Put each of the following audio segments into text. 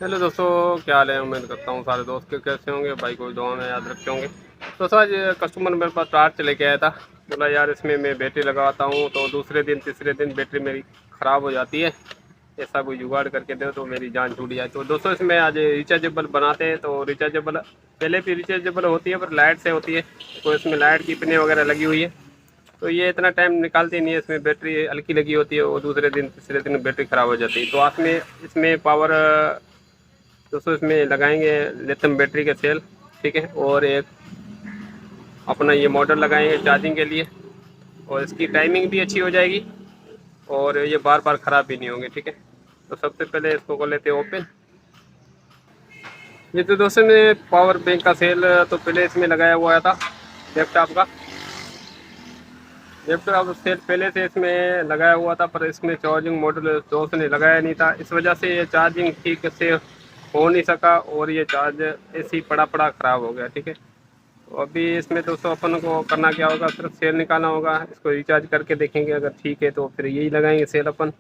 Hello दोस्तों, क्या हाल है। उम्मीद करता हूँ सारे दोस्त के कैसे होंगे, भाई को दुआ में याद रखे होंगे। तो आज कस्टमर मेरे पास टार्च लेके आया था। बोला यार इसमें मैं बैटरी लगाता हूँ तो दूसरे दिन तीसरे दिन बैटरी मेरी ख़राब हो जाती है, ऐसा कोई जुगाड़ करके दे तो मेरी जान छूट जाए। तो दोस्तों इसमें आज रिचार्जेबल बनाते हैं। तो रिचार्जेबल पहले भी रिचार्जेबल होती है पर लाइट से होती है, तो इसमें लाइट की पिनें वगैरह लगी हुई है। तो ये इतना टाइम निकालती नहीं है, इसमें बैटरी हल्की लगी होती है, वो दूसरे दिन तीसरे दिन बैटरी ख़राब हो जाती है। तो आप में इसमें पावर दोस्तों इसमें लगाएंगे लिथियम बैटरी के सेल, ठीक है। और एक अपना ये मॉडल लगाएंगे चार्जिंग के लिए, और इसकी टाइमिंग भी अच्छी हो जाएगी और ये बार बार ख़राब भी नहीं होंगे, ठीक है। तो सबसे पहले इसको कर लेते हैं ओपन। ये तो दोस्तों में पावर बैंक का सेल तो पहले इसमें लगाया हुआ था, लैपटॉप सेल पहले से इसमें लगाया हुआ था, पर इसमें चार्जिंग मॉडल दोस्त ने लगाया नहीं था। इस वजह से ये चार्जिंग ठीक से हो नहीं सका और ये चार्ज ऐसे ही पड़ा पड़ा ख़राब हो गया, ठीक है। तो अभी इसमें दोस्तों अपन को करना क्या होगा, सिर्फ सेल निकालना होगा। इसको रिचार्ज करके देखेंगे, अगर ठीक है तो फिर यही लगाएंगे सेल अपन।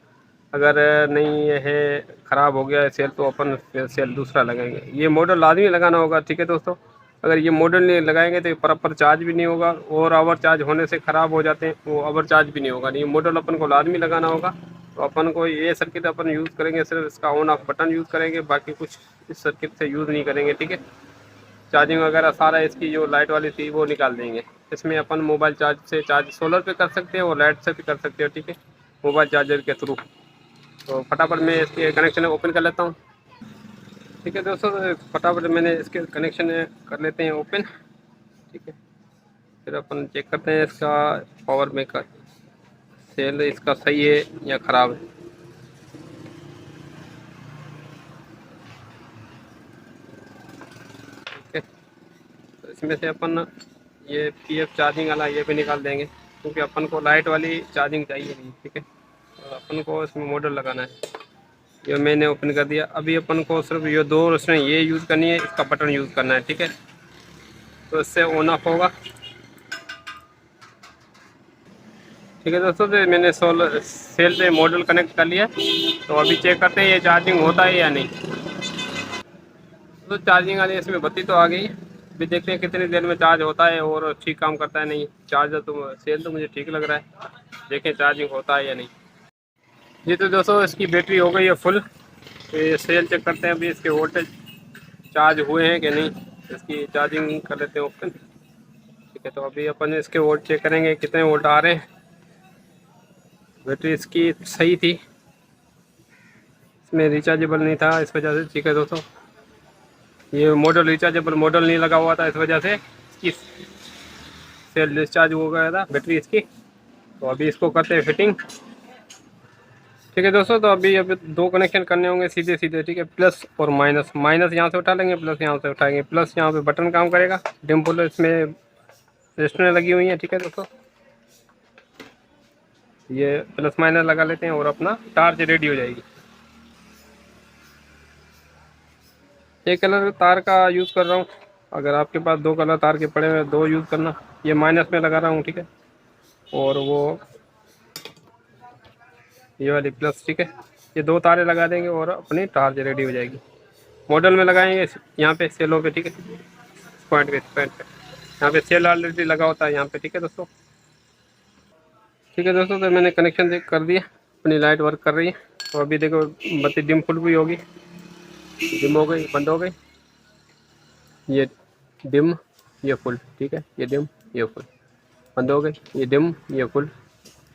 अगर नहीं है, ख़राब हो गया है सेल, तो अपन फिर सेल दूसरा लगाएंगे। ये मॉडल लाजमी लगाना होगा, ठीक है दोस्तों। अगर ये मॉडल नहीं लगाएंगे तो प्रॉपर चार्ज भी नहीं होगा, और ओवर चार्ज होने से ख़राब हो जाते हैं, वो ओवर चार्ज भी नहीं होगा। ये मॉडल अपन को लाजमी लगाना होगा। तो अपन को ये सर्किट अपन यूज़ करेंगे, सिर्फ इसका ऑन ऑफ बटन यूज़ करेंगे, बाकी कुछ इस सर्किट से यूज़ नहीं करेंगे, ठीक है। चार्जिंग वगैरह सारा इसकी जो लाइट वाली थी वो निकाल देंगे। इसमें अपन मोबाइल चार्ज से चार्ज सोलर पे कर सकते हैं और लाइट से भी कर सकते हो, ठीक है, मोबाइल चार्जर के थ्रू। तो फटाफट मैं इसके कनेक्शन ओपन कर लेता हूँ, ठीक है दोस्तों। तो फटाफट मैंने इसके कनेक्शन कर लेते हैं ओपन, ठीक है। फिर अपन चेक करते हैं इसका पावर बैंक का सेल इसका सही है या ख़राब है। ठीक है, तो इसमें से अपन ये पीएफ चार्जिंग वाला ये भी निकाल देंगे, क्योंकि अपन को लाइट वाली चार्जिंग चाहिए नहीं, ठीक है। और अपन को इसमें मॉडल लगाना है। ये मैंने ओपन कर दिया। अभी अपन को सिर्फ ये दो रोशनी ये यूज़ करनी है, इसका बटन यूज़ करना है, ठीक है। तो इससे ऑन ऑफ होगा, ठीक है दोस्तों। तो मैंने सोलर सेल पे मॉडल कनेक्ट कर लिया। तो अभी चेक करते हैं ये चार्जिंग होता है या नहीं। तो चार्जिंग वाली इसमें बत्ती तो आ गई। अभी देखते हैं कितनी देर में चार्ज होता है और ठीक काम करता है नहीं। चार्जर तो सेल तो मुझे ठीक लग रहा है, देखें चार्जिंग होता है या नहीं। जी तो दोस्तों इसकी बैटरी हो गई है फुल। तो ये सेल चेक करते हैं अभी इसके वोल्टेज चार्ज हुए हैं कि नहीं। इसकी चार्जिंग कर लेते हैं ओपन, ठीक है। तो अभी अपन इसके वोल्ट चेक करेंगे कितने वोल्ट आ रहे हैं। बैटरी इसकी सही थी, इसमें रिचार्जेबल नहीं था इस वजह से, ठीक है दोस्तों। ये मॉडल रिचार्जेबल मॉडल नहीं लगा हुआ था, इस वजह से इसकी सेल डिस्चार्ज हो गया था बैटरी इसकी। तो अभी इसको करते हैं फिटिंग, ठीक है दोस्तों। तो अभी दो कनेक्शन करने होंगे सीधे सीधे, ठीक है। प्लस और माइनस, माइनस यहाँ से उठा लेंगे, प्लस यहाँ से उठाएंगे। प्लस यहाँ पे बटन काम करेगा, डिम पुल इसमें रजिस्टर लगी हुई है, ठीक है दोस्तों। ये प्लस माइनस लगा लेते हैं और अपना टार्च रेडी हो जाएगी। एक कलर तार का यूज़ कर रहा हूँ, अगर आपके पास दो कलर तार के पड़े हुए दो यूज़ करना। ये माइनस में लगा रहा हूँ, ठीक है। और वो ये वाली प्लस, ठीक है। ये दो तारे लगा देंगे और अपनी टार्च रेडी हो जाएगी। मॉडल में लगाएंगे यहाँ पे सेलों पे, ठीक है। पॉइंट पे यहाँ पे सेल ऑलरेडी लगा होता है यहाँ पे, ठीक है दोस्तों। ठीक है दोस्तों, तो मैंने कनेक्शन देख कर दिया, अपनी लाइट वर्क कर रही है। तो अभी देखो बत्ती डिम फुल भी होगी, डिम हो गई, बंद हो गई। ये डिम, ये फुल, ठीक है। ये डिम, ये फुल, बंद हो गई। ये डिम, ये फुल,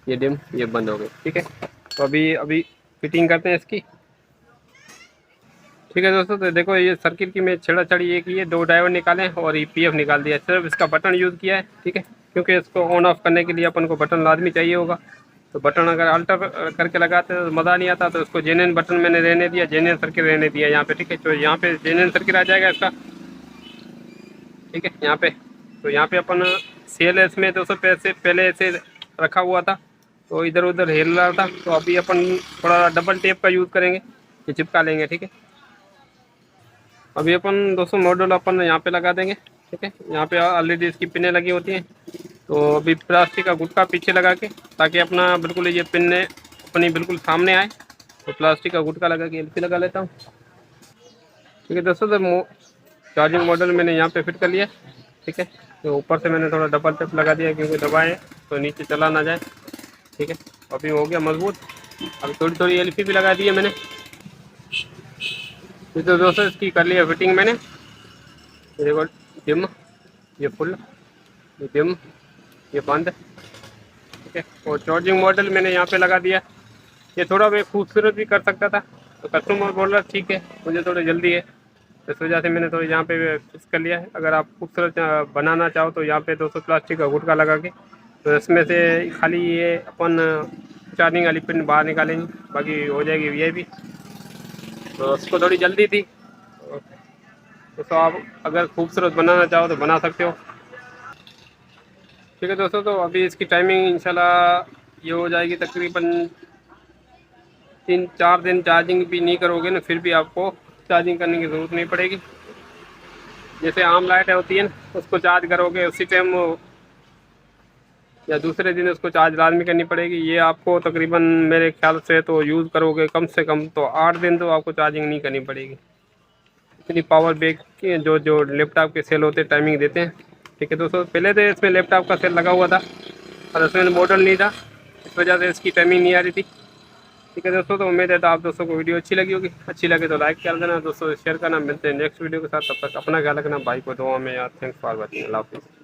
ये डिम, ये बंद हो गई, ठीक है। तो अभी फिटिंग करते हैं इसकी, ठीक है दोस्तों। तो देखो ये सर्किट की मैं छेड़ा छड़ी एक ये दो ड्राइवर निकाले और ये पीएफ निकाल दिया, सिर्फ इसका बटन यूज़ किया है, ठीक है। क्योंकि इसको ऑन ऑफ करने के लिए अपन को बटन लाजमी चाहिए होगा। तो बटन अगर अल्टर करके लगाते तो मज़ा नहीं आता। तो इसको जेन्युइन बटन मैंने रहने दिया, जेन्युइन सर्किट रहने दिया यहाँ पे, ठीक है। तो यहाँ पे जेन्युइन सर्किट आ जाएगा इसका, ठीक है। यहाँ पे तो यहाँ पे अपन सेल इसमें 200 पैसे पहले ऐसे रखा हुआ था, तो इधर उधर हिल रहा था। तो अभी अपन थोड़ा डबल टेप का यूज़ करेंगे, ये चिपका लेंगे, ठीक है। अभी अपन 200 मॉडल अपन यहाँ पे लगा देंगे, ठीक है। यहाँ पे ऑलरेडी इसकी पिनें लगी होती हैं। तो अभी प्लास्टिक का गुटका पीछे लगा के, ताकि अपना बिल्कुल ये पिनें अपनी बिल्कुल सामने आए, तो प्लास्टिक का गुटका लगा के एलपी लगा लेता हूँ। ठीक है दोस्तों, तो चार्जिंग मॉडल मैंने यहाँ पे फिट कर लिया। ठीक है, तो ऊपर से मैंने थोड़ा डबल टेप लगा दिया क्योंकि दबाएं तो नीचे चला ना जाए। ठीक है, अभी हो गया मजबूत। अभी थोड़ी थोड़ी एलपी भी लगा दी है मैंने। तो दोस्तों इसकी कर लिया फिटिंग मैंने। ये देखो, डिम, ये फुल, ये डिम, ये बंद। ठीक है, और चार्जिंग मॉडल मैंने यहाँ पे लगा दिया। ये थोड़ा मैं खूबसूरत भी कर सकता था, तो कस्टमर बोल रहा ठीक है मुझे थोड़ी जल्दी है, इस वजह से मैंने तो यहाँ पे फिक्स कर लिया है। अगर आप खूबसूरत बनाना चाहो तो यहाँ पे 200 प्लास्टिक का गुटका लगा के, तो इसमें से खाली ये अपन चार्जिंग वाली पिन बाहर निकालेंगे, बाकी हो जाएगी ये भी। तो उसको थोड़ी जल्दी थी, तो आप अगर खूबसूरत बनाना चाहो तो बना सकते हो। ठीक है दोस्तों, तो अभी इसकी टाइमिंग इंशाल्लाह ये हो जाएगी तकरीबन 3-4 दिन। चार्जिंग भी नहीं करोगे ना फिर भी आपको चार्जिंग करने की ज़रूरत नहीं पड़ेगी। जैसे आम लाइट होती है ना, उसको चार्ज करोगे उसी टाइम या दूसरे दिन उसको चार्ज लाजमी करनी पड़ेगी। ये आपको तकरीबन मेरे ख्याल से तो यूज़ करोगे कम से कम तो 8 दिन तो आपको चार्जिंग नहीं करनी पड़ेगी। इतनी पावर बैक की जो जो लैपटॉप के सेल होते हैं टाइमिंग देते हैं। ठीक है दोस्तों, पहले तो इसमें लैपटॉप का सेल लगा हुआ था और उसमें मॉडल नहीं था, इस वजह से इसकी टाइमिंग नहीं आ रही थी। ठीक है दोस्तों, तो उम्मीद है तो आप दोस्तों को वीडियो अच्छी लगी होगी। अच्छी लगे तो लाइक कर देना दोस्तों, शेयर करना। मिलते हैं नेक्स्ट वीडियो के साथ, तब तक अपना ख्याल रखना, भाई को दुआ में याद। थैंक्स फॉर वॉचिंग, अल्लाह हाफिज़।